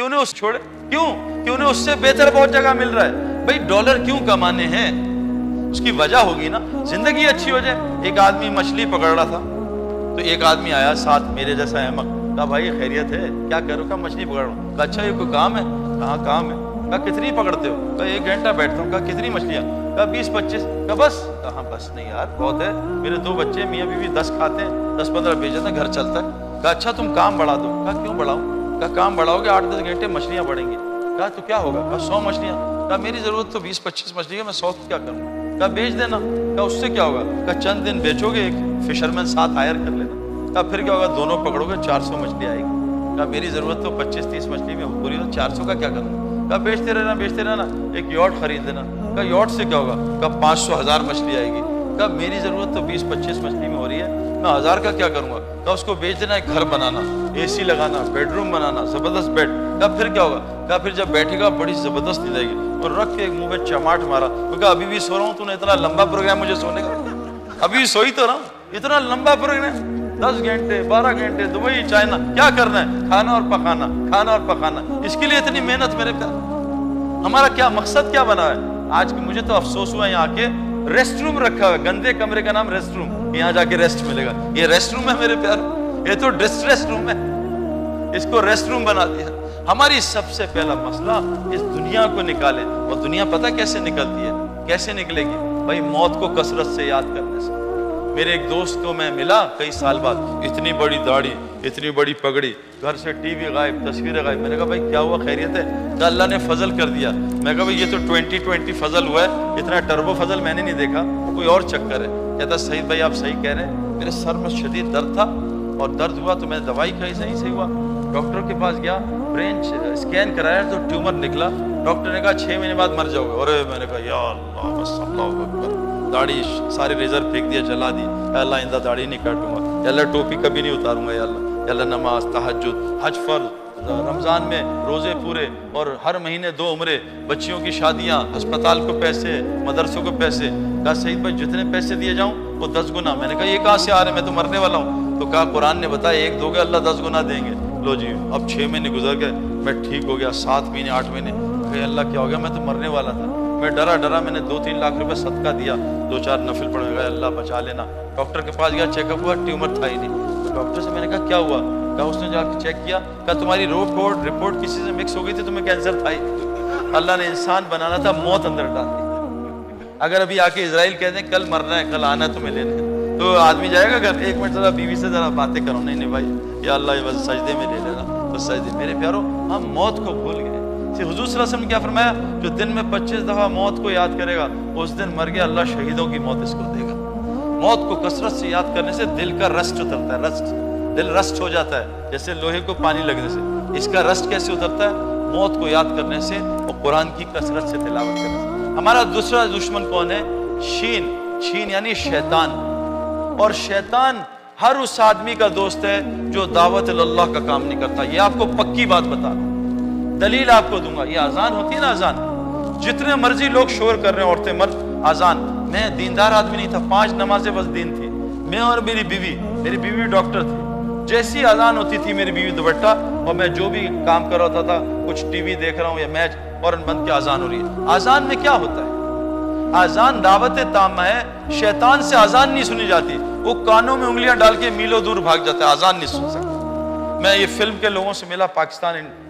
انہیں اس چھوڑے؟ کیوں کہ انہیں اس سے بہتر بہت جگہ مل رہا ہے. بھائی ڈالر کیوں کمانے ہیں؟ اس کی وجہ ہوگی نا، زندگی اچھی ہو جائے. ایک آدمی مچھلی پکڑ رہا تھا تو ایک آدمی آیا ساتھ میرے جیسا احمق، کہا بھائی خیریت ہے؟ کیا کرو؟ کہا مچھلی پکڑ رہا ہوں. کہا اچھا یہ کوئی کام ہے؟ کہاں کام ہے. کہا کتنی پکڑتے ہو؟ کہا 1 گھنٹہ بیٹھتا ہوں. کہا کتنی مچھلیاں؟ کہا 20-25. کہا بس؟ کہا بس نہیں یار بہت ہے، میرے 2 بچے میاں بیوی 10 کھاتے ہیں، 10-15 بیچ جاتے ہیں، گھر چلتا ہے. کہا اچھا تم کام بڑھا دو. کہا کیوں بڑھاؤں؟ کہا کام بڑھاؤ گے 8-10 گھنٹے مچھلیاں بڑھیں گی. کہا تو کیا ہوگا؟ کہا 100 مچھلیاں. کہا میری ضرورت تو 20-25 مچھلی ہے، میں 100 کیا کروں؟ کہا بیچ دینا. کہا اس سے کیا ہوگا؟ کہا چند دن بیچو گے، ایک فشرمین ساتھ ہائر کر لینا. کہا پھر کیا ہوگا؟ دونوں پکڑو گے 400 مچھلی آئے گی. کہا میری ضرورت تو 25-30 مچھلی میں پوری ہو، 400 کا کیا کروں؟ کہا بیچتے رہنا، ایک یاٹ خرید لینا. کہا یاٹ سے کیا ہوگا؟ کہا 500-1000 مچھلی آئے گی. کہا میری ضرورت تو 20-25 مچھلی میں ہو رہی ہے، میں 1000 کا کیا کروں گا؟ کہا اس کو بیچ دینا، ایک گھر بنانا، اے سی لگانا، بیڈ روم بنانا، زبردست بیڈ. کہا پھر کیا ہوگا؟ کہا پھر جب بیٹھے گا بڑی زبردست نیند آئے گی. اور رکھ کے ایک منہ میں چماٹ مارا. کہا ابھی بھی سو رہا ہوں، تو نے اتنا لمبا پروگرام مجھے سونے کا؟ ابھی سوئی تو رہا ہوں، اتنا لمبا پروگرام 10 گھنٹے 12 گھنٹے دبئی چائنا، کیا کرنا ہے؟ کھانا اور پکانا، کھانا اور پکانا. اس کے لیے اتنی محنت میرے پیار. ہمارا کیا مقصد کیا بنا ہے؟ آج مجھے تو افسوس ہوا یہاں کے ریسٹ روم رکھا ہوا ہے، گندے کمرے کا نام ریسٹ روم. یہاں جا کے ریسٹ ملے گا. یہ ریسٹ روم ہے میرے پیار؟ یہ تو ڈسٹریس روم ہے، اس کو ریسٹ روم بنا دیا. ہماری سب سے پہلا مسئلہ اس دنیا کو نکالے. اور دنیا پتہ کیسے نکلتی ہے؟ کیسے نکلے گی؟ بھائی موت کو کثرت سے یاد کرنے سے. میرے ایک دوست کو میں ملا کئی سال بعد، اتنی بڑی داڑھی، اتنی بڑی پگڑی، گھر سے ٹی وی غائب، تصویریں غائب. میں نے کہا بھائی کیا ہوا، خیریت ہے؟ کہا اللہ نے فضل کر دیا. میں کہا بھائی یہ تو 2020 فضل ہوا ہے، اتنا ٹربو فضل میں نے نہیں دیکھا، کوئی اور چکر ہے. کہتا سعید بھائی آپ صحیح کہہ رہے ہیں، میرے سر میں شدید درد تھا اور درد ہوا تو میں نے دوائی کھائی، صحیح ہوا. ڈاکٹر کے پاس گیا، برین اسکین کرایا تو ٹیومر نکلا. ڈاکٹر نے کہا 6 مہینے بعد مر جاؤ گے. اور میں نے کہا یا اللہ بس اللہ اکبر. داڑھی سارے ریزر پھینک دیا، جلا دی. یا اللہ آئندہ داڑھی نہیں کاٹوں گا، یا اللہ ٹوپی کبھی نہیں اتاروں گا، یا اللہ نماز، تہجد، حج فرض، رمضان میں روزے پورے، اور ہر مہینے 2 عمرے، بچیوں کی شادیاں، ہسپتال کو پیسے، مدرسوں کو پیسے. کہا سعید بھائی جتنے پیسے دیے جاؤں وہ 10 گنا. میں نے کہا یہ کہاں سے آ رہے ہیں، میں تو مرنے والا ہوں. تو کہا قرآن نے بتایا 1 دو گے اللہ 10 گنا دیں گے. لو جی اب 6 مہینے گزر گئے، میں ٹھیک ہو گیا. 7 مہینے 8 مہینے، کہ اللہ کیا ہو گیا، میں تو مرنے والا تھا. میں ڈرا میں نے 2-3 لاکھ روپے صدقہ دیا، 2-4 نفل پڑھ گئے، اللہ بچا لینا. ڈاکٹر کے پاس گیا، چیک اپ ہوا، ٹیومر تھا ہی نہیں. تو ڈاکٹر سے میں نے کہا کیا ہوا؟ کہا اس نے جا کے چیک کیا، کہا تمہاری رپورٹ کسی سے مکس ہو گئی تھی، تمہیں کینسر تھا ہی. اللہ نے انسان بنانا تھا، موت اندر ڈال دی. اگر ابھی آ کے اسرائیل کہتے ہیں کل مرنا ہے، کل آنا ہے تمہیں لینے، تو آدمی جائے گا گھر. 1 منٹ ذرا بیوی سے ذرا باتیں کرو. نہیں بھائی یا اللہ یہ بس سجدے میں لے لینا، بس سجدے. میرے پیارو ہم موت کو بھول گئے. حضور صلی اللہ علیہ وسلم نے کیا فرمایا؟ جو دن میں 25 دفعہ موت کو یاد کرے گا اس دن مر گیا، اللہ شہیدوں کی موت اس کو دے گا. موت کو کثرت سے یاد کرنے سے دل کا رسٹ اترتا ہے. رسٹ، دل رسٹ ہو جاتا ہے جیسے لوہے کو پانی لگنے سے. اس کا رسٹ کیسے اترتا ہے؟ موت کو یاد کرنے سے اور قرآن کی کثرت سے تلاوت کرنے سے. ہمارا دوسرا دشمن کون ہے؟ شین یعنی شیطان. اور شیطان ہر اس آدمی کا دوست ہے جو دعوت اللہ کا کام نہیں کرتا. یہ آپ کو پکی بات بتا رہا ہوں، دلیل آپ کو دوں گا. یہ اذان ہوتی ہے نا، اذان جتنے مرضی لوگ شور کر رہے ہیں، عورتیں مرد، اذان. میں دیندار آدمی نہیں تھا، 5 نمازیں بس دین تھی. میں اور میری بیوی ڈاکٹر تھی. جیسی اذان ہوتی تھی میری بیوی دوپٹہ، اور میں جو بھی کام کر رہا تھا، کچھ ٹی وی دیکھ رہا ہوں یا میچ، فوراً بند کے اذان ہو رہی ہے. اذان میں کیا ہوتا ہے؟ اذان دعوت تامہ ہے. شیطان سے اذان نہیں سنی جاتی، وہ کانوں میں انگلیاں ڈال کے میلوں دور بھاگ جاتا ہے، اذان نہیں سن سکتا. میں یہ فلم کے لوگوں سے ملا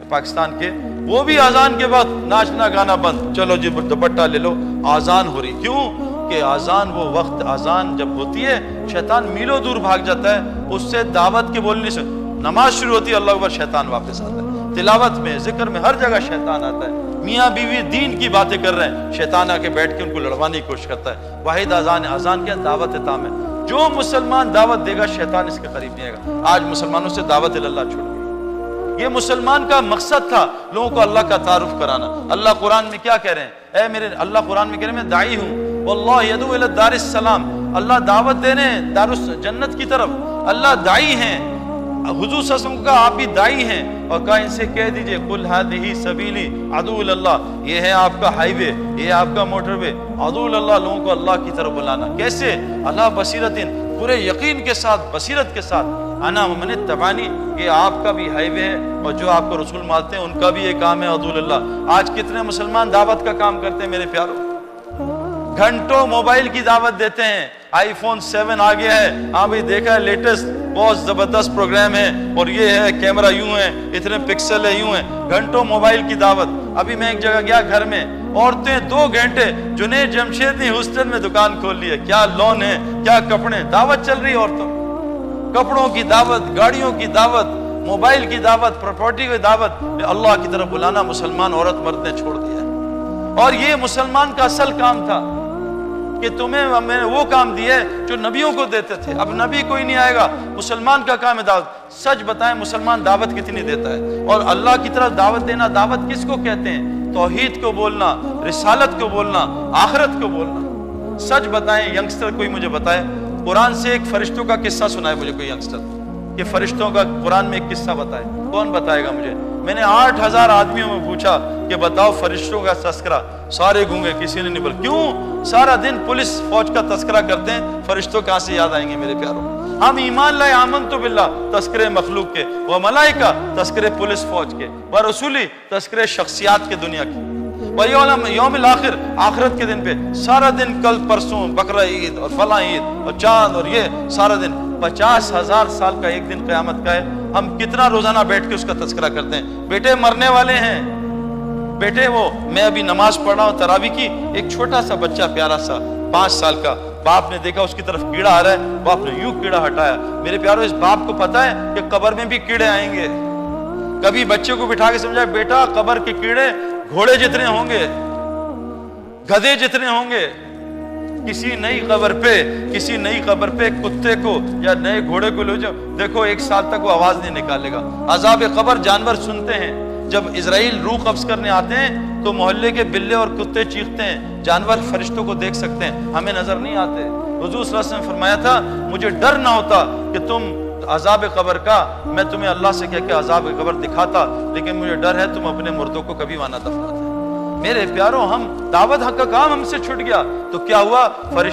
پاکستان کے، وہ بھی اذان کے بعد ناچنا گانا بند، چلو جی دوپٹہ لے لو، اذان ہو رہی. کیوں کہ اذان وہ وقت، اذان جب ہوتی ہے شیطان میلوں دور بھاگ جاتا ہے، اس سے دعوت کے بولنے سے. نماز شروع ہوتی ہے، اللہ اکبر، شیطان واپس آتا ہے. تلاوت میں، ذکر میں، ہر جگہ شیطان آتا ہے. میاں بیوی دین کی باتیں کر رہے ہیں، شیطان آ کے بیٹھ کے ان کو لڑوانے کی کوشش کرتا ہے. واحد اذان ہے. اذان کیا؟ دعوت تام ہے. جو مسلمان دعوت دے گا شیطان اس کے قریب نہیں آئے گا. آج مسلمانوں سے دعوت اللہ چھوڑ گئی. یہ مسلمان کا مقصد تھا لوگوں کو اللہ کا تعارف کرانا. اللہ قرآن میں کیا کہہ رہے ہیں؟ اے میرے اللہ قرآن میں کہہ رہے ہیں میں داعی ہوں، واللہ یدعو الی دار السلام. اللہ دعوت دے رہے ہیں دار جنت کی طرف. اللہ داعی ہیں. حضور صلی اللہ علیہ وسلم کا آپ بھی داعی ہیں، اور کہا ان سے کہہ دیجئے قل ھذہ سبیلی ادعو الی اللہ. یہ ہے آپ کا ہائی وے، یہ ہے آپ کا موٹر وے. ادعو الی اللہ، لوگوں کو اللہ کی طرف بلانا. کیسے؟ اللہ بصیرت، پورے یقین کے ساتھ، بصیرت کے ساتھ. انا من اتبعنی، یہ آپ کا بھی ہائی وے ہے، اور جو آپ کو رسول مانتے ہیں ان کا بھی یہ کام ہے عدول اللہ۔ آج کتنے مسلمان دعوت کا کام کرتے ہیں میرے پیاروں، گھنٹوں موبائل کی دعوت دیتے ہیں۔ آئی فون 7 آ گیا ہے، ہاں بھی دیکھا ہے لیٹسٹ، بہت زبردست پروگرام ہے، اور یہ ہے کیمرہ یوں ہے، اتنے پکسل ہے، یوں ہے، گھنٹوں موبائل کی دعوت۔ ابھی میں ایک جگہ گیا گھر میں، عورتیں 2 گھنٹے جنید جمشید نے ہیوسٹن میں دکان کھول لی ہے، کیا لون ہے، کیا کپڑے، دعوت چل رہی ہے عورتوں، کپڑوں کی دعوت، گاڑیوں کی دعوت، موبائل کی دعوت، پراپرٹی کی دعوت۔ اللہ کی طرف بلانا مسلمان عورت مرد نے چھوڑ دیا ہے، اور یہ مسلمان کا اصل کام تھا کہ تمہیں میں نے وہ کام دیا ہے جو نبیوں کو دیتے تھے، اب نبی کوئی نہیں آئے گا، مسلمان کا کام ہے دعوت۔ سچ بتائیں مسلمان دعوت کتنی دیتا ہے، اور اللہ کی طرف دعوت دینا، دعوت کس کو کہتے ہیں؟ توحید کو بولنا، رسالت کو بولنا، آخرت کو بولنا۔ سچ بتائیں ینگسٹر کوئی مجھے بتائے، قرآن سے ایک فرشتوں کا قصہ سنائے مجھے کوئی ینگسٹر، کہ فرشتوں کا قرآن میں ایک قصہ بتائے، کون بتائے گا مجھے؟ میں نے 8000 آدمیوں میں پوچھا کہ بتاؤ فرشتوں کا تذکرہ، سارے گونگے، کسی نے نہیں بولا۔ کیوں؟ سارا دن پولیس فوج کا تذکرہ کرتے ہیں، فرشتوں کہاں سے یاد آئیں گے میرے پیاروں؟ ہم ایمان لائے آمنت باللہ، تذکرے مخلوق کے، و ملائکہ، تذکرے پولیس فوج کے، و رسولی، تذکرے شخصیات کے دنیا کی، و یوم الاخر، آخرت کے دن پہ سارا دن، کل پرسوں بقرہ عید اور فلاں عید اور چاند اور یہ سارا دن، 50,000 سال کا ایک دن قیامت کا ہے، ہم کتنا روزانہ بیٹھ کے اس کا تذکرہ کرتے ہیں؟ بیٹے مرنے والے ہیں، بیٹے وہ، میں ابھی نماز پڑھ رہا ہوں تراویح کی، ایک چھوٹا سا بچہ پیارا سا 5 سال کا، باپ نے دیکھا اس کی طرف کیڑا آ رہا ہے، باپ نے یوں کیڑا ہٹایا۔ میرے پیارو اس باپ کو پتا ہے کہ قبر میں بھی کیڑے آئیں گے، کبھی بچے کو بٹھا کے سمجھا بیٹا قبر کے کیڑے گھوڑے جتنے ہوں گے، گدھے جتنے ہوں گے، کسی نئی قبر پہ کتے کو یا نئے گھوڑے کو لے جاؤ، دیکھو 1 سال تک وہ آواز نہیں نکالے گا۔ عذاب قبر جانور سنتے ہیں، جب اسرائیل روح قبض کرنے آتے ہیں تو محلے کے بلے اور کتے چیختے ہیں، جانور فرشتوں کو دیکھ سکتے ہیں، ہمیں نظر نہیں آتے۔ حضور صلی اللہ علیہ وسلم نے فرمایا تھا مجھے ڈر نہ ہوتا کہ تم عذاب قبر کا، میں تمہیں اللہ سے کہہ کے عذاب قبر دکھاتا، لیکن مجھے ڈر ہے تم اپنے مردوں کو کبھی وہاں نہ دفناتے۔ میرے پیاروں ہم دعوت حق کا کام ہم سے چھٹ گیا تو کیا ہوا؟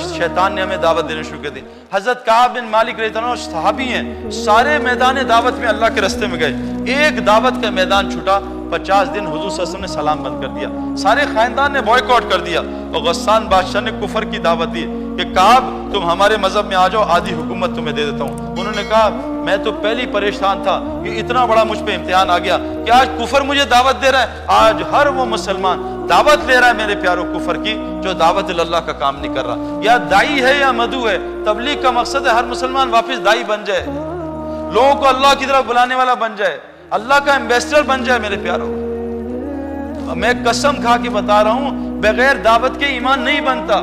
شیطان نے ہمیں دعوت دینے شروع کر دی۔ حضرت کعب بن مالک رضی اللہ عنہ صحابی ہیں، سارے میدان دعوت میں اللہ کے راستے میں گئے، ایک دعوت کا میدان چھوٹا، 50 دن حضور صلی اللہ علیہ وسلم نے سلام بند کر دیا، سارے خاندان نے بوائیکاٹ کر دیا، اور غسان بادشاہ نے کفر کی دعوت دی کہ کعب تم ہمارے مذہب میں آ جاؤ، آدھی حکومت تمہیں دے دیتا ہوں۔ انہوں نے کہا میں تو پہلی پریشان تھا کہ اتنا بڑا مجھ پہ امتحان آ گیا کہ آج کفر مجھے دعوت دے رہا ہے، آج ہر وہ مسلمان دعوت لے رہا ہے میرے پیاروں کفر کی جو دعوت اللہ کا کام نہیں کر رہا۔ یا دائی ہے یا مدعو ہے، تبلیغ کا مقصد ہے ہر مسلمان واپس دائی بن جائے، لوگوں کو اللہ کی طرف بلانے والا بن جائے، اللہ کا ایمبیسڈر بن جائے میرے پیاروں۔ میں قسم کھا کے بتا رہا ہوں بغیر دعوت کے ایمان نہیں بنتا۔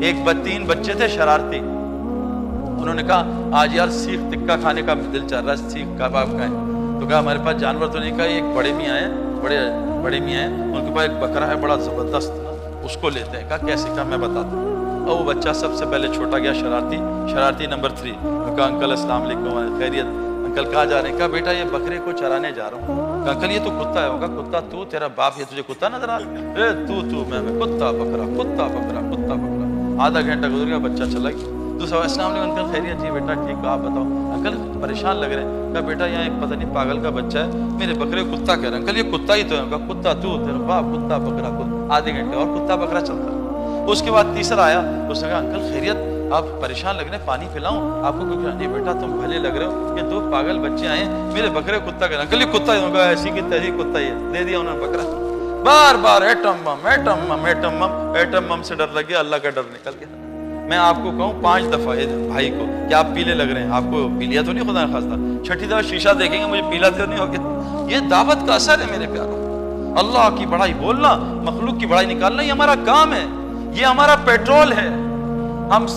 ایک 3 بچے تھے شرارتی، انہوں نے کہا آج یار سیخ ٹکا کھانے کا دل چل رہا ہے، سیخ کباب کھائیں، تو کہا ہمارے پاس جانور تو نہیں، کہا ایک بڑے میاں ہیں، بڑے میاں ہیں، ان کے پاس ایک بکرا ہے بڑا زبردست، اس کو لیتے ہیں۔ کہا کیسے؟ کہا میں بتاتا ہوں۔ اور وہ بچہ سب سے پہلے چھوٹا گیا، شرارتی نمبر 3، کہا انکل السلام علیکم، خیریت؟ انکل کہاں جا رہے ہیں؟ کہا بیٹا یہ بکرے کو چرانے جا رہا ہوں۔ کہا انکل یہ تو کتا ہے ہوگا؟ کتا تو تیرا باپ، یہ تجھے کتا نظر آ رہا ہے؟ تو میں کتا بکرا۔ آدھا گھنٹہ گزر گیا، بچہ چلا گیا۔ دوسرا السلام علیکم انکل خیریت؟ جی بیٹا ٹھیک ہو، آپ بتاؤ؟ انکل پریشان لگ رہے ہیں۔ کہا بیٹا یہاں ایک پتہ نہیں پاگل کا بچہ ہے، میرے بکرے کتا کہہ رہے ہیں۔ انکل یہ کتا ہی تو ہے۔ کہا کتا تو تیرا باپ، کتا بکرا۔ آدھے گھنٹے اور کتا بکرا چلتا۔ اس کے بعد تیسرا آیا، اس نے کہا انکل خیریت؟ آپ پریشان لگ رہے ہیں، پانی پلاؤں آپ کو؟ نہیں بیٹا تم بھلے لگ رہے ہو، یہ 2 پاگل بچے آئے ہیں، میرے بکرے کتا کہہ رہے ہیں۔ انکل یہ کتا ہی ہوگا، ایسی کی تیسی کتا ہی ہے۔ دے دیا انہوں نے بکرا۔ بار بار ایٹم بم سے ڈر لگ گیا، اللہ کا ڈر نکل گیا۔ میں آپ کو کہوں 5 دفعہ بھائی کو کہ آپ پیلے لگ رہے ہیں، آپ کو پی لیا تو نہیں خدا نخواستہ، 6ٹھی دفعہ شیشہ دیکھیں گے مجھے پیلا تو نہیں ہو گیا۔ یہ دعوت کا اثر ہے میرے پیاروں۔ اللہ کی بڑائی بولنا، مخلوق کی بڑائی نکالنا، یہ ہمارا کام ہے، یہ ہمارا پیٹرول ہے۔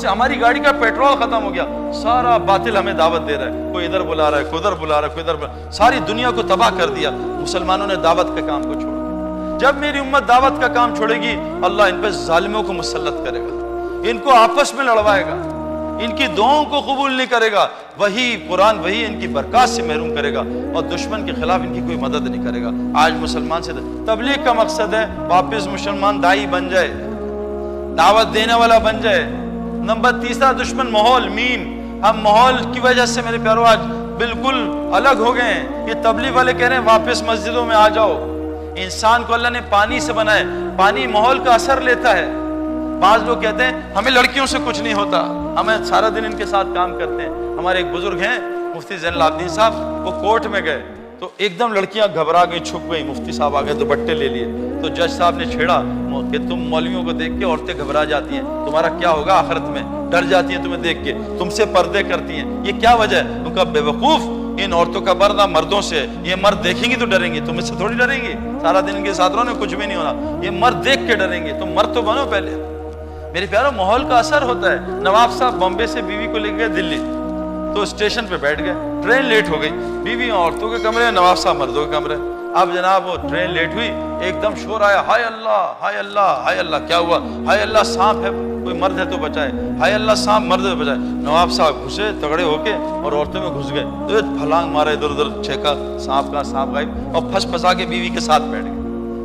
ہماری گاڑی کا پیٹرول ختم ہو گیا، سارا باطل ہمیں دعوت دے رہا ہے، کوئی ادھر بلا رہا ہے، کوئی ادھر بلا رہا ہے، کوئی ادھر بلا، ساری دنیا کو تباہ کر دیا۔ مسلمانوں نے دعوت کے کام کو چھوڑ دیا۔ جب میری امت دعوت کا کام چھوڑے گی، اللہ ان پہ ظالموں کو مسلط کرے گا، ان کو آپس میں لڑوائے گا، ان کی دعاؤں کو قبول نہیں کرے گا، وہی قرآن وہی ان کی برکات سے محروم کرے گا، اور دشمن کے خلاف ان کی کوئی مدد نہیں کرے گا۔ آج مسلمان سے تبلیغ کا مقصد ہے واپس مسلمان دائی بن جائے، دعوت دینے والا بن جائے۔ نمبر 3 دشمن ماحول، مین ہم ماحول کی وجہ سے میرے پیارو آج بالکل الگ ہو گئے ہیں. یہ تبلیغ والے کہہ رہے ہیں واپس مسجدوں میں آ جاؤ. انسان کو اللہ نے پانی سے بنایا, پانی ماحول کا اثر لیتا ہے. بعض لوگ کہتے ہیں ہمیں لڑکیوں سے کچھ نہیں ہوتا, ہمیں سارا دن ان کے ساتھ کام کرتے ہیں. ہمارے ایک بزرگ ہیں مفتی زین العابدین صاحب, وہ کورٹ میں گئے تو ایک دم لڑکیاں گھبرا گئی, چھپ گئی. مفتی صاحب آ گئے, دوپٹے لے لیے. تو جج صاحب نے چھیڑا کہ تم مولویوں کو دیکھ کے عورتیں گھبرا جاتی ہیں, تمہارا کیا ہوگا آخرت میں, ڈر جاتی ہیں تمہیں دیکھ کے, تم سے پردے کرتی ہیں, یہ کیا وجہ ہے؟ ان کا بے وقوف, ان عورتوں کا پردہ مردوں سے, یہ مرد دیکھیں گی تو ڈریں گی, تم اس سے تھوڑی ڈریں گی, سارا دن ان کے ساتھ رہو نا کچھ بھی نہیں ہونا, یہ مرد دیکھ کے ڈریں گے, تم مرد تو بنو پہلے. میرے پیارو ماحول کا اثر ہوتا ہے. نواب صاحب بامبے سے بیوی کو لے گئے دلی, تو اسٹیشن پہ بیٹھ گئے, ٹرین لیٹ ہو گئی, بیوی عورتوں کے کمرے, نواب صاحب مردوں کے کمرے. اب جناب وہ ٹرین لیٹ ہوئی, ایک دم شور آیا, ہائے اللہ ہائے اللہ ہائے اللہ. کیا ہوا؟ ہائے اللہ سانپ ہے, کوئی مرد ہے تو بچائے, ہائے اللہ سانپ مرد ہے تو بچائے. نواب صاحب گھسے تگڑے ہو کے اور عورتوں میں گھس گئے, تو پھلانگ مارے, ادھر ادھر چھینکا, سانپ کا سانپ غائب, اور پھنس پھنسا کے بیوی کے ساتھ بیٹھ گئے.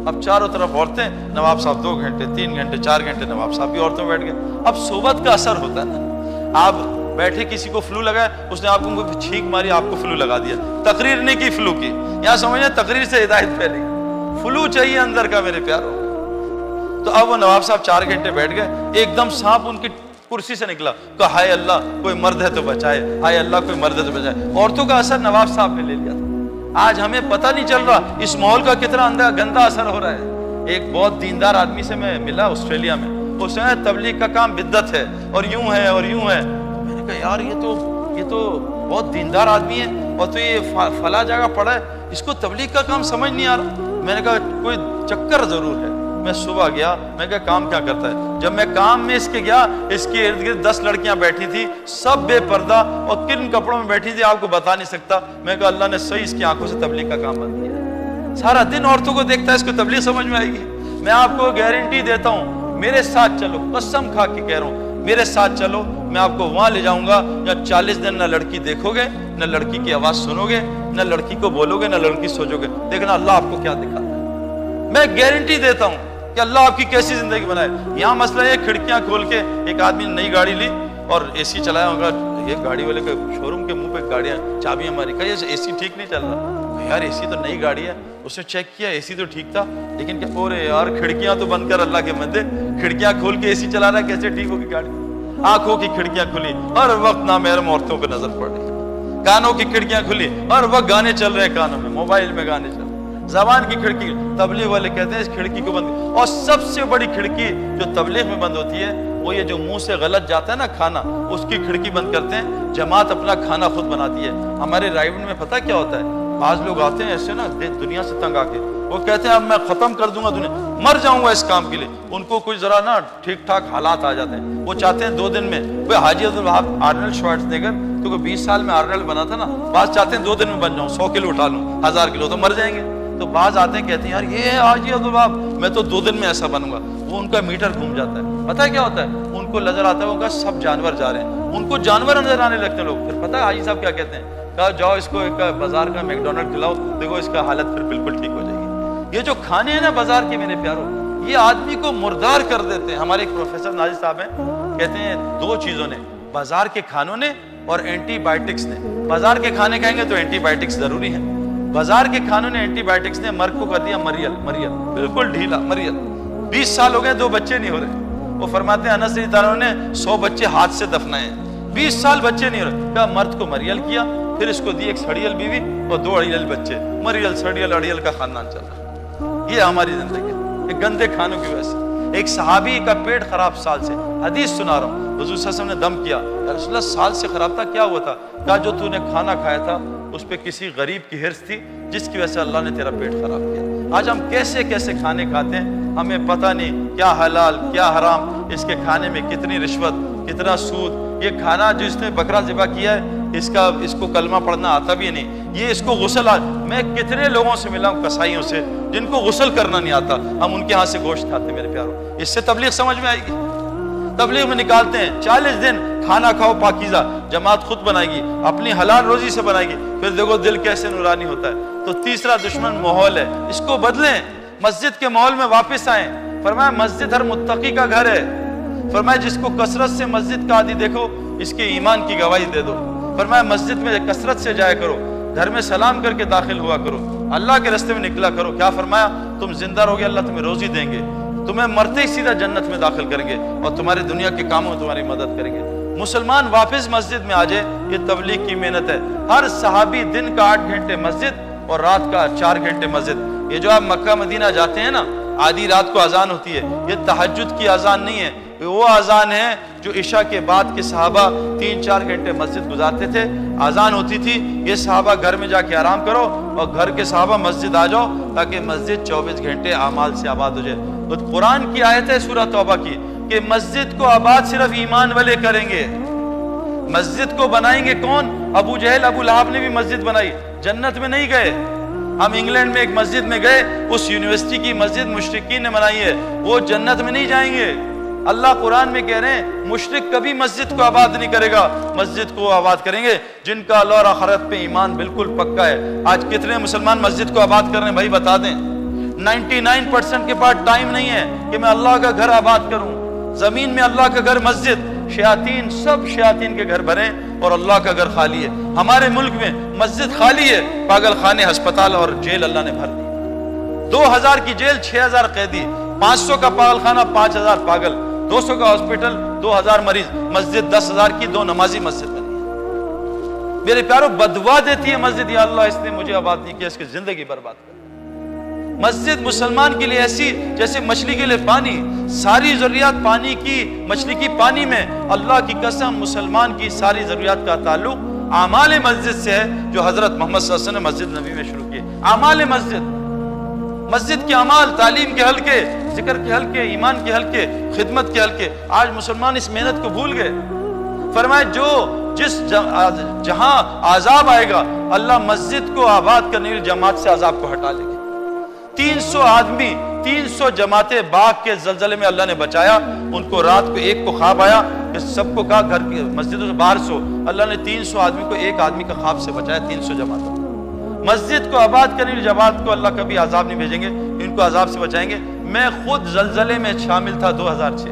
اب چاروں طرف عورتیں, نواب صاحب 2 گھنٹے 3 گھنٹے 4 گھنٹے, نواب صاحب بھی عورتوں میں بیٹھ گئے. اب صحبت کا اثر ہوتا ہے نا. آپ بیٹھے, کسی کو فلو لگا, اس نے آپ کو چھینک ماری, آپ کو فلو لگا دیا. تقریر نہیں کی فلو کی, یہاں سمجھیں تقریر سے ہدایت پھیلی, فلو چاہیے اندر کا میرے پیارو. تو اب وہ نواب صاحب 4 گھنٹے بیٹھ گئے, ایک دم سانپ ان کی کرسی سے نکلا, کہا ہائے اللہ کوئی مرد ہے تو بچائے, ہائے اللہ کوئی مرد ہے تو بچائے. عورتوں کا اثر نواب صاحب نے لے لیا تھا. آج ہمیں پتہ نہیں چل رہا اس ماحول کا کتنا گندا اثر ہو رہا ہے. ایک بہت دیندار آدمی سے میں ملا آسٹریلیا میں, اس نے تبلیغ کا کام بدعت ہے اور یوں ہے اور یوں ہے. میں نے کہا یار یہ تو بہت دیندار آدمی ہے, اور تو یہ فلاں جگہ پڑھا ہے, اس کو تبلیغ کا کام سمجھ نہیں آ رہا. میں نے کہا کوئی چکر ضرور ہے. میں صبح گیا, میں کہا کام کیا کرتا ہے؟ جب میں کام میں اس کے گیا, اس کے ارد گرد 10 لڑکیاں بیٹھی تھی, سب بے پردہ, اور کن کپڑوں میں بیٹھی تھی آپ کو بتا نہیں سکتا. میں کہا اللہ نے صحیح اس کی آنکھوں سے تبلیغ کا کام بند کیا ہے. سارا دن عورتوں کو دیکھتا ہے, اس کو تبلیغ سمجھ میں آئے گی؟ میں آپ کو گارنٹی دیتا ہوں, میرے ساتھ چلو, قسم کھا کے کہہ رہا ہوں, میرے ساتھ چلو, میں آپ کو وہاں لے جاؤں گا جہاں 40 دن نہ لڑکی دیکھو گے, نہ لڑکی کی آواز سنو گے, نہ لڑکی کو بولو گے, نہ لڑکی سوچو گے. دیکھنا اللہ آپ کو کیا دکھاتا ہے. میں گارنٹی دیتا ہوں کہ اللہ آپ کی کیسی زندگی بنائے. یہاں مسئلہ ہے, کھڑکیاں کھول کے ایک آدمی نے نئی گاڑی لی اور اے سی چلایا ہوگا, یہ گاڑی والے کے شو روم کے منہ پہ گاڑیاں چابیاں ماری, کہا یہ اے سی ٹھیک نہیں چل رہا. یار اے سی تو نئی گاڑی ہے, اس نے چیک کیا, اے سی تو ٹھیک تھا, لیکن کہ اورے یار کھڑکیاں تو بند کر, اللہ کے بندے کھڑکیاں کھول کے اے سی چلا رہا ہے, کیسے ٹھیک ہوگی گاڑی؟ آنکھوں کی کھڑکیاں کھلی, ہر وقت نامحرم عورتوں پہ نظر پڑ رہی. کانوں کی کھڑکیاں کھلی, ہر وقت گانے چل رہے ہیں کانوں میں, موبائل میں گانے چل رہے. زبان کی کھڑکی, تبلیغ والے کہتے ہیں اس کھڑکی کو بند. اور سب سے بڑی کھڑکی جو تبلیغ میں بند ہوتی ہے وہ یہ جو منہ سے غلط جاتا ہے نا کھانا, اس کی کھڑکی بند کرتے ہیں. جماعت اپنا کھانا خود بناتی ہے. ہمارے رائیون میں پتہ کیا ہوتا ہے, بعض لوگ آتے ہیں ایسے نا دنیا سے تنگ آ کے, وہ کہتے ہیں اب میں ختم کر دوں گا دنیا, مر جاؤں گا اس کام کے لیے. ان کو کوئی ذرا نا ٹھیک ٹھاک حالات آ جاتے ہیں, وہ چاہتے ہیں 2 دن میں. وہ حاجی عبدالوہاب آرنلڈ شوارزنیگر, کیونکہ 20 سال میں آرنلڈ بنا تھا نا, بعض چاہتے ہیں 2 دن میں بن جاؤں, 100 کلو اٹھا لوں, 1000 کلو, تو مر جائیں گے. تو بعض آتے ہیں کہتے ہیں یار یہ حاجی عبدالوہاب, میں تو 2 دن میں ایسا بنوں گا. وہ ان کا میٹر گھوم جاتا ہے. پتہ ہے کیا ہوتا ہے, ان کو نظر آتا ہے ہوگا سب جانور جا رہے ہیں, ان کو جانور نظر آنے لگتے ہیں لوگ. پھر پتہ ہے حاجی صاحب کیا کہتے ہیں, کہا جاؤ اس کو ایک بازار کا میکڈونلڈ کھلاؤ, دیکھو اس کا حالت پھر بالکل ٹھیک ہو جائے گی. یہ جو کھانے ہیں نا بازار کے میرے پیارو, یہ آدمی کو مردار کر دیتے ہیں. ہمارے ایک پروفیسر ناجی صاحب ہیں, کہتے ہیں 2 چیزوں نے, بازار کے کھانوں نے اور اینٹی بائیوٹکس نے. بازار کے کھانے کہیں گے تو اینٹی بائیوٹکس ضروری ہیں. بازار کے کھانوں نے, اینٹی بائیوٹکس نے مرد کو کر دیا مریل, بالکل ڈھیلا مریل. 20 سال ہو گئے 2 بچے نہیں ہو رہے. وہ فرماتے ہیں انس رضی اللہ عنہ نے 100 بچے ہاتھ سے دفنائے ہیں, 20 سال بچے نہیں ہو رہے. کہا مرد کو مریل کیا, پھر اس کو دی ایک سڑیل بیوی اور 2 اڑیل بچے, مریل سڑیل اڑیل کا خاندان چل رہا. یہ ہماری زندگی ہے, گندے کھانوں کی وجہ سے. ایک صحابی کا پیٹ خراب سال سے, حدیث سنا رہا ہوں, حضور صلی اللہ علیہ وسلم نے دم کیا, یا رسول اللہ سال سے خراب تھا, کیا ہوا تھا؟ کہا جو تو نے کھانا کھایا تھا اس پہ کسی غریب کی حرص تھی, جس کی وجہ سے اللہ نے تیرا پیٹ خراب کیا. آج ہم کیسے کیسے کھانے کھاتے ہیں, ہمیں پتہ نہیں کیا حلال کیا حرام, اس کے کھانے میں کتنی رشوت, کتنا سود. یہ کھانا جس نے بکرا ذبح کیا ہے, اس کو کلمہ پڑھنا آتا بھی نہیں, یہ اس کو غسل میں کتنے لوگوں سے ملا ہوں, کسائیوں سے, جن کو غسل کرنا نہیں آتا, ہم ان کے ہاں سے گوشت کھاتے ہیں میرے پیارو. اس سے تبلیغ سمجھ میں آئے گی؟ تبلیغ میں نکالتے ہیں 40 دن کھانا کھاؤ پاکیزہ, جماعت خود بنائے گی, اپنی حلال روزی سے بنائے گی, پھر دیکھو دل کیسے نورانی ہوتا ہے. تو تیسرا دشمن ماحول ہے, اس کو بدلیں, مسجد کے ماحول میں واپس آئیں. فرمایا مسجد ہر متقی کا گھر ہے. فرمایا جس کو کثرت سے مسجد کا عادی دیکھو اس کے ایمان کی گواہی دے دو۔ فرمایا مسجد میں کثرت سے جایا کرو، گھر میں سلام کر کے داخل ہوا کرو، اللہ کے راستے میں نکلا کرو۔ کیا فرمایا؟ تم زندہ رہو گے، اللہ تمہیں روزی دیں گے، تمہیں مرتے ہی سیدھا جنت میں داخل کریں گے اور تمہاری دنیا کے کاموں میں تمہاری مدد کریں گے۔ مسلمان واپس مسجد میں آ جائے، یہ تبلیغ کی محنت ہے۔ ہر صحابی دن کا 8 گھنٹے مسجد اور رات کا 4 گھنٹے مسجد۔ یہ جو آپ مکہ مدینہ جاتے ہیں نا، آدھی رات کو اذان ہوتی ہے، یہ تہجد کی اذان نہیں ہے، وہ اذان ہے جو عشاء کے بعد کے صحابہ 3-4 گھنٹے مسجد گزارتے تھے۔ اذان ہوتی تھی، یہ صحابہ گھر میں جا کے آرام کرو اور گھر کے صحابہ مسجد آ جاؤ تاکہ مسجد 24 گھنٹے اعمال سے آباد ہو جائے۔ تو قرآن کی آیت ہے سورہ توبہ کی کہ مسجد کو آباد صرف ایمان والے کریں گے۔ مسجد کو بنائیں گے کون؟ ابو جہل ابو لہب نے بھی مسجد بنائی، جنت میں نہیں گئے۔ ہم انگلینڈ میں ایک مسجد میں گئے، اس یونیورسٹی کی مسجد مشرکین نے بنائی ہے، وہ جنت میں نہیں جائیں گے۔ اللہ قرآن میں کہہ رہے ہیں مشرک کبھی مسجد کو آباد نہیں کرے گا، مسجد کو آباد کریں گے جن کا اللہ اور آخرت پہ ایمان بالکل پکا ہے۔ آج کتنے مسلمان مسجد کو آباد کر رہے ہیں بھائی بتا دیں؟ 99% کے پاس ٹائم نہیں ہے کہ میں اللہ کا گھر آباد کروں۔ زمین میں اللہ کا گھر مسجد، شیاطین سب شیاطین کے گھر بھرے اور اللہ کا گھر خالی ہے۔ ہمارے ملک میں مسجد خالی ہے، پاگل خانے، ہسپتال اور جیل اللہ نے بھر دی۔ 2000 کی جیل 6000 قیدی، 500 کا پاگل خانہ 5000 پاگل، 200 کا ہاسپٹل 2000 مریض، مسجد 10,000 کی 2 نمازی مسجد بنی ہے۔ میرے پیارو بدوا دیتی ہے مسجد، یا اللہ اس نے مجھے آباد نہیں کیا، اس کی زندگی برباد کر۔ مسجد مسلمان کے لیے ایسی جیسے مچھلی کے لیے پانی، ساری ضروریات پانی کی، مچھلی کی پانی میں۔ اللہ کی قسم مسلمان کی ساری ضروریات کا تعلق اعمال مسجد سے ہے جو حضرت محمد صلی اللہ علیہ وسلم نے مسجد نبی میں شروع کیے۔ اعمال مسجد، مسجد کے اعمال، تعلیم کے حلقے، ذکر کے حلقے، ایمان کے حلقے، خدمت کے حلقے۔ آج مسلمان اس محنت کو بھول گئے۔ فرمائے جو جس جہاں عذاب آئے گا اللہ مسجد کو آباد کرنے کے لیے جماعت سے عذاب کو ہٹا لے گا۔ 300 آدمی، 300 جماعتیں باغ کے زلزلے میں اللہ نے بچایا۔ ان کو رات کو ایک کو خواب آیا کہ سب کو کہا گھر کی مسجدوں سے باہر سو، اللہ نے 300 آدمی کو ایک آدمی کا خواب سے بچایا، 300 جماعتوں۔ مسجد کو آباد کرنے کی جماعت کو اللہ کبھی عذاب نہیں بھیجیں گے، ان کو عذاب سے بچائیں گے۔ میں خود زلزلے میں شامل تھا 2006،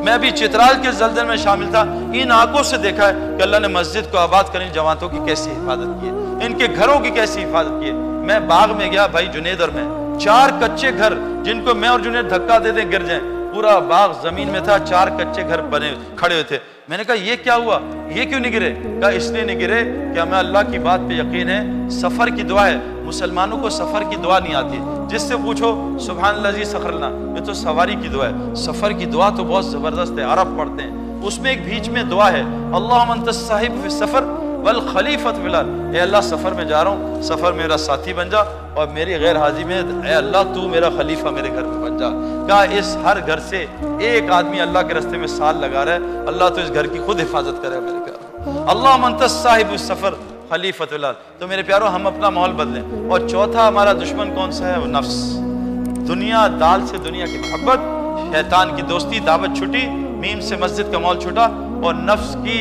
میں ابھی چترال کے زلزلے میں شامل تھا۔ ان آنکھوں سے دیکھا ہے کہ اللہ نے مسجد کو آباد کرنے کی جماعتوں کی کیسی حفاظت کی ہے، ان کے گھروں کی کیسی حفاظت کی ہے۔ میں باغ میں گیا بھائی جنیدر میں، 4 کچے گھر جن کو میں اور جنید دھکا دے دیں گر جائیں، پورا باغ زمین میں تھا، 4 کچے گھر بنے کھڑے ہوئے تھے۔ میں نے کہا یہ کیا ہوا، یہ کیوں نہیں گرے؟ کہا اس لیے نہیں گرے کہ ہمیں اللہ کی بات پہ یقین ہے، سفر کی دعا ہے۔ مسلمانوں کو سفر کی دعا نہیں آتی، جس سے پوچھو سبحان اللہ سخر لنا، یہ تو سواری کی دعا ہے۔ سفر کی دعا تو بہت زبردست ہے، عرب پڑھتے ہیں، اس میں ایک بیچ میں دعا ہے، اللہم انت الصاحب فی السفر والخلیفۃ فی الارض۔ اے اللہ سفر میں جا رہا ہوں، سفر میرا ساتھی بن جا، اور میری غیر حاضری میں اے اللہ تو میرا خلیفہ میرے گھر میں بن جا۔ کہا اس ہر گھر سے ایک آدمی اللہ کے راستے میں سال لگا رہا ہے، اللہ تو اس گھر کی خود حفاظت کرے میرے گھر۔ اللہم انت الصاحب السفر خلیفۃ الارض۔ تو میرے پیارو ہم اپنا ماحول بدلیں۔ اور چوتھا ہمارا دشمن کون سا ہے؟ وہ نفس، دنیا، دال سے دنیا کی محبت، شیطان کی دوستی، دعوت چھٹی، میم سے مسجد کا ماحول چھوٹا اور نفس کی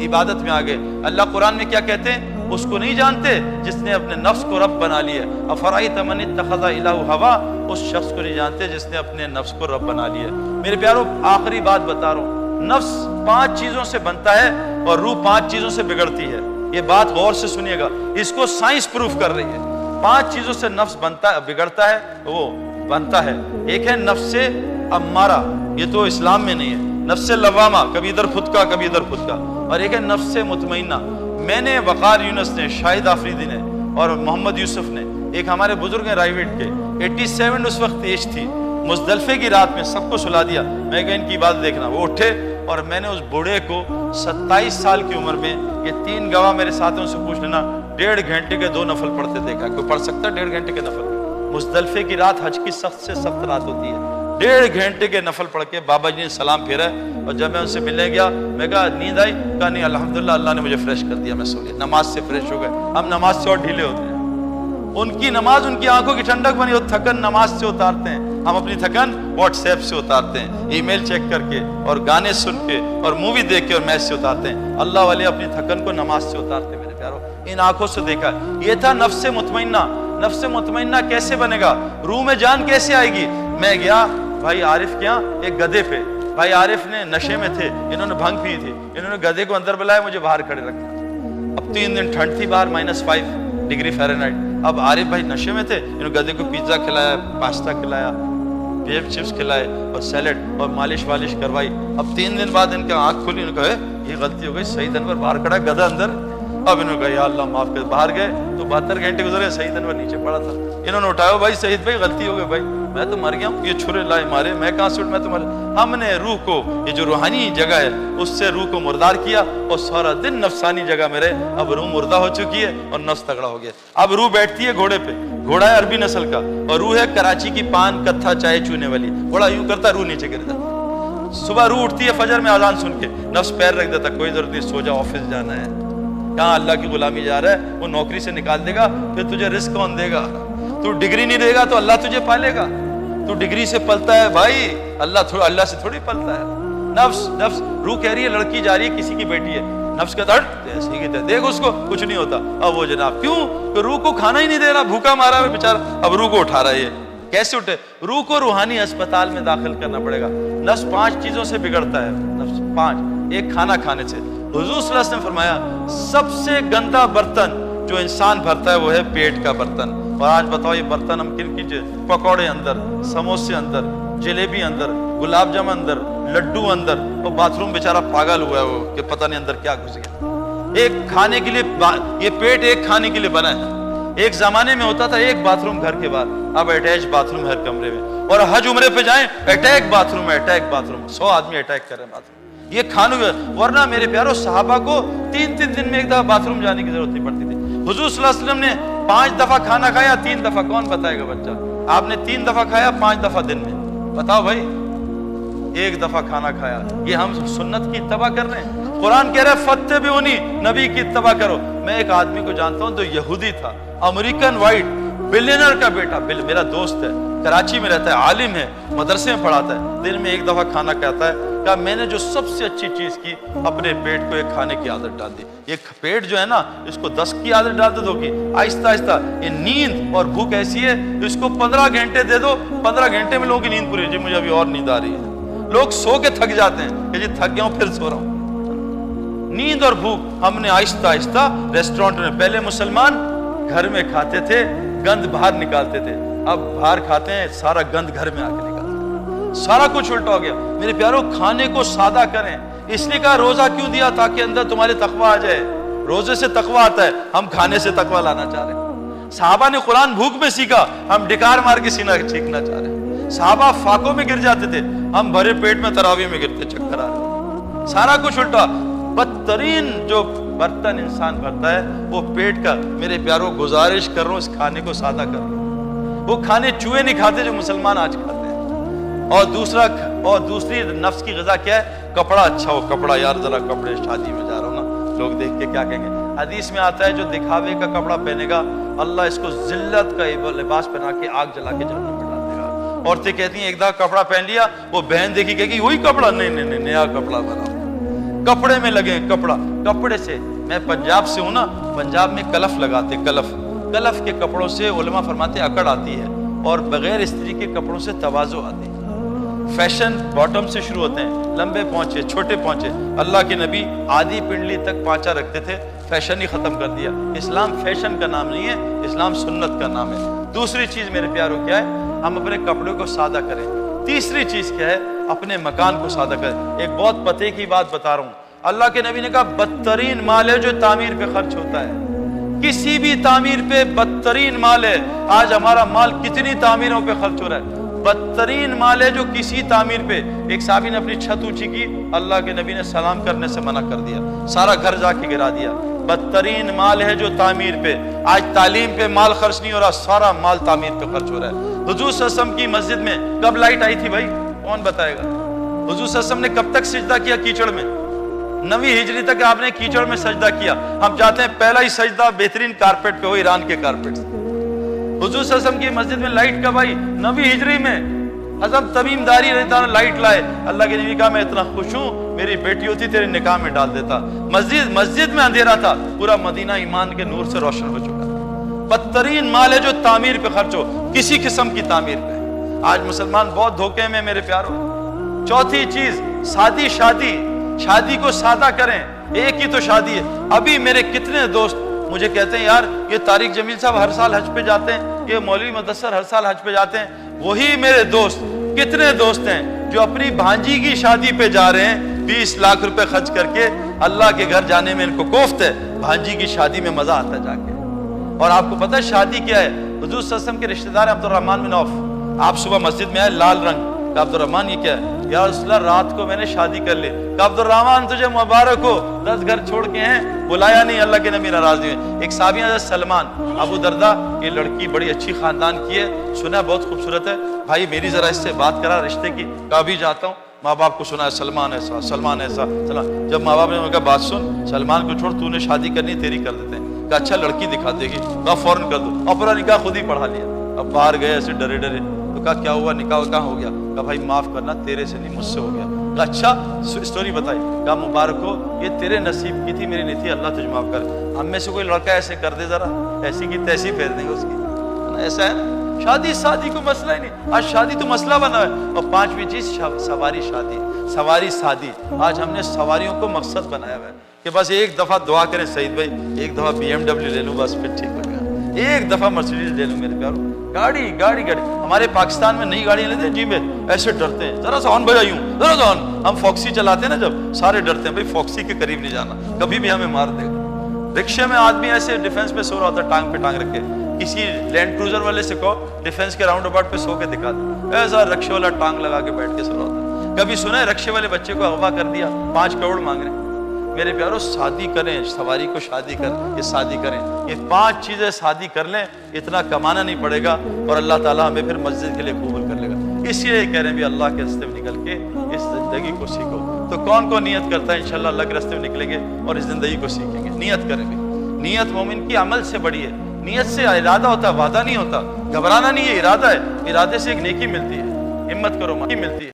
عبادت میں آگے۔ اللہ قرآن میں کیا کہتے ہیں؟ اس کو نہیں جانتے جس نے اپنے نفس کو رب بنا لیا۔ افرأیت من اتخذ الہ ہوا، اس شخص کو نہیں جانتے جس نے اپنے نفس کو رب بنا لیا۔ میرے پیارو آخری بات بتا رہا ہوں، نفس 5 چیزوں سے بنتا ہے اور روح 5 چیزوں سے بگڑتی ہے۔ یہ بات غور سے سنیے گا، اس کو سائنس پروف کر رہی ہے۔ 5 چیزوں سے نفس بگڑتا ہے، وہ بنتا ہے۔ ایک ہے نفس امارہ، یہ تو اسلام میں نہیں ہے، نفس لوامہ، کبھی ادھر پھدکا کبھی ادھر پھدکا، اور ایک ہے نفس مطمئنہ۔ میں نے، وقار یونس نے، شاہد آفریدی نے اور محمد یوسف نے، ایک ہمارے بزرگ ہیں رائیویٹ کے، 87 اس وقت ایج تھی، مزدلفے کی رات میں سب کو سلا دیا۔ میں کہا ان کی بات دیکھنا، وہ اٹھے اور میں نے اس بوڑھے کو 27 سال کی عمر میں، یہ 3 گواہ میرے ساتھیوں سے پوچھ لینا، 1.5 گھنٹے کے 2 نفل پڑھتے دیکھا۔ کوئی پڑھ سکتا ہے 1.5 گھنٹے کے نفل؟ مزدلفے کی رات حج کی سخت سے سخت رات ہوتی ہے، 1.5 گھنٹے کے نفل پڑھ کے بابا جی نے سلام پھیرا ہے۔ اور جب میں ان سے ملنے گیا، میں کہا نیند آئی؟ کہا نہیں الحمدللہ اللہ نے مجھے فریش کر دیا، میں سو گیا، نماز سے فریش ہو گئے۔ ہم نماز سے اور ڈھیلے ہوتے ہیں، ان کی نماز ان کی آنکھوں کی ٹھنڈک بنی، وہ تھکن نماز سے اتارتے ہیں، ہم اپنی تھکن واٹس ایپ سے اتارتے ہیں، ای میل چیک کر کے اور گانے سن کے اور مووی دیکھ کے اور میچ سے اتارتے ہیں۔ اللہ والے اپنی تھکن کو نماز سے اتارتے ہیں۔ میرے پیارو ان آنکھوں سے دیکھا، یہ تھا نفس مطمئنہ۔ نفس مطمئنہ کیسے بنے گا؟ روح میں جان کیسے آئے گی؟ میں گیا بھائی عارف کے یہاں ایک گدھے پہ، بھائی عارف نے نشے میں تھے, انہوں نے بھنگ پی تھی, انہوں نے گدھے کو اندر بلایا, مجھے باہر کھڑے رکھا. اب 3 دن ٹھنڈ تھی باہر, -5 ڈگری فahrenheit. اب عارف بھائی نشے میں تھے, انہوں نے گدھے کو پیزا کھلایا, پاستا کھلایا, چپس کھلائے اور سیلڈ اور مالش والش کروائی. اب 3 دن بعد ان کا آنکھ کھلی, انہوں نے کہا یہ غلطی ہو گئی, سعید انور باہر کھڑا ہے, گدھا اندر. اب انہوں نے کہا یا اللہ معاف کر. باہر گئے تو 72 گھنٹے گزرے, سعید انور نیچے پڑا تھا. انہوں نے اٹھایا, بھائی سعید بھائی غلطی ہو گئی, بھائی میں تو مر گیا ہوں, یہ چھرے لائے مارے, میں کہاں سے اٹھ, میں تو مر. ہم نے روح کو, یہ جو روحانی جگہ ہے اس سے روح کو مردار کیا اور سارا دن نفسانی جگہ میں رہے. اب روح مردہ ہو چکی ہے اور نفس تگڑا ہو گیا. اب روح بیٹھتی ہے گھوڑے پہ, گھوڑا ہے عربی نسل کا, اور روح ہے کراچی کی پان کتھا چائے چونے والی. گھوڑا یوں کرتا ہے, روح نیچے گر جاتا. صبح روح اٹھتی ہے فجر میں اذان سن کے, نفس پیر رکھ دیتا, کوئی ضرورت نہیں, سو جا, آفس جانا ہے. کہاں اللہ کی غلامی جا رہا ہے, وہ نوکری سے نکال دے گا, پھر تجھے رزق کون دے گا؟ تو ڈگری نہیں دے گا تو اللہ تجھے پالے گا. تو ڈگری سے پلتا ہے بھائی, اللہ سے تھوڑی پلتا ہے. نفس روح کہہ رہی ہے لڑکی جا رہی ہے کسی کی بیٹی ہے, نفس کہتا ہے ایسی کی دیکھ اس کو, کچھ نہیں ہوتا. اب وہ جناب کیوں کہ روح کو کھانا ہی نہیں دے رہا, بھوکا مارا ہے بیچارہ. اب روح کو اٹھا رہا ہے, یہ کیسے اٹھے؟ روح کو روحانی اسپتال میں داخل کرنا پڑے گا. نفس 5 چیزوں سے بگڑتا ہے, نفس 5. ایک کھانا کھانے سے. حضور صلی اللہ علیہ وسلم نے فرمایا سب سے گندا برتن جو انسان بھرتا ہے وہ ہے پیٹ کا برتن. اور آج بتاؤ یہ برتن ہم کن کی, پکوڑے اندر, سموسے اندر, جلیبی اندر, گلاب جامن اندر, لڈو اندر, اور باتھ روم بیچارہ پاگل ہوا ہے وہ کہ پتہ نہیں اندر کیا گھس گیا. ایک کھانے کے لیے, یہ پیٹ ایک کھانے کے لیے بنا ہے. ایک زمانے میں ہوتا تھا ایک باتھ روم گھر کے باہر, اب اٹیچ باتھ روم ہر کمرے میں. اور حج عمرے پہ جائیں اٹیک باتھ روم ہے, اٹیک باتھ روم, 100 آدمی اٹیک کر رہے ہیں باتھ روم. یہ کھانوں, ورنہ میرے پیارو صحابہ کو 3 دن میں ایک دفعہ باتھ روم جانے کی ضرورت نہیں پڑتی تھی. حضور صلی اللہ علیہ وسلم نے 5 دفعہ کھانا کھایا, 3 دفعہ, کون بتائے گا بچہ؟ آپ نے 3 دفعہ کھایا 5 دفعہ دن میں, بتاؤ بھائی. 1 دفعہ کھانا کھایا, یہ ہم سنت کی اتباع کر رہے ہیں. قرآن کہہ رہا ہے فتبعونی, نبی کی اتباع کرو. میں ایک آدمی کو جانتا ہوں جو یہودی تھا, امریکن وائٹ, بلینر کا بیٹا, میرا دوست ہے, کراچی میں رہتا ہے, عالم ہے, مدرسے میں پڑھاتا ہے. دن میں 1 دفعہ کھانا کھاتا ہے. کہا میں نے جو سب سے اچھی چیز کی, اپنے پیٹ کو ایک کھانے کی عادت ڈال دی. یہ پیٹ جو ہے نا, اس کو 10 کی عادت ڈال دو گی آہستہ آہستہ. یہ نیند اور بھوک ایسی ہے, اس کو 15 گھنٹے دے دو, 15 گھنٹے میں لوگوں کی نیند پوری, جی مجھے ابھی اور نیند آ رہی ہے. لوگ سو کے تھک جاتے ہیں کہ جی تھک گیا ہوں پھر سو رہا ہوں. نیند اور بھوک ہم نے آہستہ آہستہ ریسٹورنٹ میں, پہلے مسلمان گھر میں کھاتے تھے, گند باہر نکالتے تھے, اب باہر کھاتے ہیں سارا گند گھر میں آ کے نکالتے ہیں. سارا کچھ الٹا ہو گیا. میرے پیارو کھانے کو سادہ کریں. اس لیے کہا روزہ کیوں دیا, تاکہ اندر تمہارے تقویٰ آ جائے. روزے سے تقویٰ آتا ہے, ہم کھانے سے تقویٰ لانا چاہ رہے ہیں. صحابہ نے قرآن بھوک میں سیکھا, ہم ڈکار مار کے سینہ سیکھنا چاہ رہے ہیں. صحابہ فاقوں میں گر جاتے تھے, ہم بھرے پیٹ میں تراویح میں گرتے, چکر آ رہے. سارا کچھ الٹا. بدترین جو برتن انسان بھرتا ہے وہ پیٹ کا. میرے پیارو گزارش کر رہا ہوں اس کھانے کو سادہ کر. وہ کھانے چوہے نہیں کھاتے جو مسلمان آج کھاتے ہیں. اور دوسری نفس کی غذا کیا ہے؟ کپڑا اچھا ہو, کپڑا, یار ذرا کپڑے, شادی میں جا رہا ہوں نا, لوگ دیکھ کے کیا کہیں گے. حدیث میں آتا ہے جو دکھاوے کا کپڑا پہنے گا اللہ اس کو ذلت کا لباس پہنا کے آگ جلا کے جہنم میں ڈال دے گا. عورتیں کہتی ہیں ایک دفعہ کپڑا پہن لیا, وہ بہن دیکھی کہے گی وہی کپڑا, نہیں نیا کپڑا بناؤ. کپڑے میں لگے, کپڑے سے. میں پنجاب سے ہوں نا, پنجاب میں کلف لگاتے, کلف کے کپڑوں سے علماء فرماتے اکڑ آتی ہے, اور بغیر استری کے کپڑوں سے تواضع آتی ہے. فیشن باٹم سے شروع ہوتے ہیں, لمبے پہنچے, چھوٹے پہنچے. اللہ کے نبی آدھی پنڈلی تک پانچا رکھتے تھے, فیشن ہی ختم کر دیا. اسلام فیشن کا نام نہیں ہے, اسلام سنت کا نام ہے. دوسری چیز میرے پیاروں کیا ہے؟ ہم اپنے کپڑوں کو سادہ کریں. تیسری چیز کیا ہے؟ اپنے مکان کو سادہ کریں. ایک بہت پتے کی بات بتا رہا ہوں. اللہ کے نبی نے کہا بدترین مال ہے جو تعمیر پہ خرچ ہوتا ہے. کسی بھی تعمیر پہ بدترین مال ہے. آج ہمارا مال کتنی تعمیروں پہ خرچ ہو رہا ہے. بدترین مال ہے جو کسی تعمیر پہ. ایک صحابی نے اپنی چھت اونچی کی, اللہ کے نبی نے سلام کرنے سے منع کر دیا, سارا گھر جا کے گرا دیا. بدترین مال ہے جو تعمیر پہ. آج تعلیم پہ مال خرچ نہیں ہو رہا, سارا مال تعمیر پہ خرچ ہو رہا ہے. حضور صلی اللہ علیہ وسلم کی مسجد میں کب لائٹ آئی تھی بھائی؟ کون بتائے گا؟ حضور صلی اللہ علیہ وسلم نے کب تک سجدہ کیا کیچڑ میں؟ 9ویں ہجری تک آپ نے کیچڑ میں سجدہ کیا. ہم چاہتے ہیں پہلا ہی سجدہ بہترین کارپیٹ پہ ہو, ایران کے کارپیٹ سے. حضور صلی اللہ علیہ وسلم کی مسجد میں لائٹ کب آئی؟ 9ویں ہجری میں. حضرت تمیم داری رضی لائٹ لائے. اللہ کے نبی کہا میں اتنا خوش ہوں, میری بیٹی ہوتی تیرے نکاح میں ڈال دیتا. مسجد میں اندھیرا تھا, پورا مدینہ ایمان کے نور سے روشن ہو چکا. بدترین مال ہے جو تعمیر پہ خرچ ہو, کسی قسم کی تعمیر پہ. آج مسلمان بہت دھوکے میں میرے پیاروں. چوتھی چیز سادی شادی کو سادہ کریں، ایک ہی تو شادی ہے۔ ابھی میرے کتنے دوست مجھے کہتے ہیں یار یہ طارق جمیل صاحب ہر سال حج پہ جاتے ہیں، یہ مولوی مدثر ہر سال حج پہ جاتے ہیں۔ وہی میرے دوست کتنے دوست ہیں جو اپنی بھانجی کی شادی پہ جا رہے ہیں 20 لاکھ روپے خرچ کر کے، اللہ کے گھر جانے میں ان کو کوفت ہے، بھانجی کی شادی میں مزہ آتا ہے جا کے۔ اور آپ کو پتہ ہے شادی کیا ہے؟ حضور صلی اللہ علیہ وسلم کے رشتہ دار عبد الرحمن بن عوف، آپ صبح مسجد میں آئے لال رنگ کہ عبد الرحمن یہ کیا ہے؟ یا رسول اللہ رات کو میں نے شادی کر لی۔ کہ عبد الرحمن تجھے مبارک ہو، 10 گھر چھوڑ کے ہیں، بلایا نہیں، اللہ کے نبی ناراض ہوئے۔ ایک صحابی حضرت سلمان، ابو دردہ، یہ لڑکی بڑی اچھی خاندان کی ہے، سنا بہت خوبصورت ہے، بھائی میری ذرا اس سے بات کرا رشتے کی۔ کہا بھی جاتا ہوں، ماں باپ کو سنا ہے سلمان ایسا سلمان ایسا سلمان۔ جب ماں باپ نے کہا بات سن، سلمان کو چھوڑ، تو نے شادی کرنی تیری کر دیتے ہیں۔ کہا اچھا لڑکی دکھا دے گی؟ کہا فوراً کر دو، اپنا نکاح خود ہی پڑھا لیا۔ اب باہر گئے ایسے ڈرے ڈرے، تو کہا کیا ہوا، نکاح کہاں ہو گیا؟ کہا بھائی معاف کرنا، تیرے سے نہیں مجھ سے ہو گیا۔ کہا اچھا اسٹوری بتائی؟ کہا مبارک ہو، یہ تیرے نصیب کی تھی میری نہیں تھی، اللہ تجھے معاف کر۔ ہم میں سے کوئی لڑکا ایسے کر دے ذرا، ایسی کی تیسی پھیر دیں گے اس کی، ایسا ہے نا۔ شادی کو مسئلہ ہی نہیں، آج شادی تو مسئلہ بنا ہے۔ اور 5ویں چیز سواری شادی۔ آج ہم نے سواریوں کو مقصد بنایا ہوا ہے کہ بس ایک دفعہ دعا کریں سعید بھائی، ایک دفعہ BMW لے لوں بس پھر ٹھیک ہو گیا، ایک دفعہ مرسیڈیز لے لوں میرے پیارو۔ گاڑی ہمارے پاکستان میں نئی گاڑیاں لیتے ہیں جی میں ایسے ڈرتے ہیں، ذرا سا ہارن بجائیوں، ذرا سا ہارن۔ ہم فوکسی چلاتے ہیں نا جب، سارے ڈرتے ہیں بھائی فوکسی کے قریب نہیں جانا، کبھی بھی ہمیں مار دے گا۔ رکشے میں آدمی ایسے ڈیفینس پہ سو رہا ہوتا ہے، ٹانگ پہ ٹانگ رکھ کے، کسی لینڈ کروزر والے سے کہو ڈیفینس کے راؤنڈ اباؤٹ پہ سو کے دکھا دے، ایسا رکشے والا ٹانگ لگا کے بیٹھ کے سو رہا ہوتا ہے۔ کبھی سنا ہے رکشے والے بچے کو اغوا کر دیا، 5 کروڑ مانگ رہے ہیں؟ میرے پیارو شادی کریں، سواری کو شادی کر، یہ شادی کریں، یہ 5 چیزیں شادی کر لیں، اتنا کمانا نہیں پڑے گا، اور اللہ تعالیٰ ہمیں پھر مسجد کے لیے قبول کر لے گا۔ اس لیے کہہ رہے ہیں بھی اللہ کے راستے میں نکل کے اس زندگی کو سیکھو۔ تو کون نیت کرتا ہے انشاءاللہ اللہ کے راستے میں نکلیں گے اور اس زندگی کو سیکھیں گے؟ نیت کریں گے۔ نیت مومن کی عمل سے بڑی ہے، نیت سے ارادہ ہوتا ہے، وعدہ نہیں ہوتا، گھبرانا نہیں ہے، ارادہ ہے، ارادے سے ایک نیکی ملتی ہے، ہمت کرو ملتی ہے۔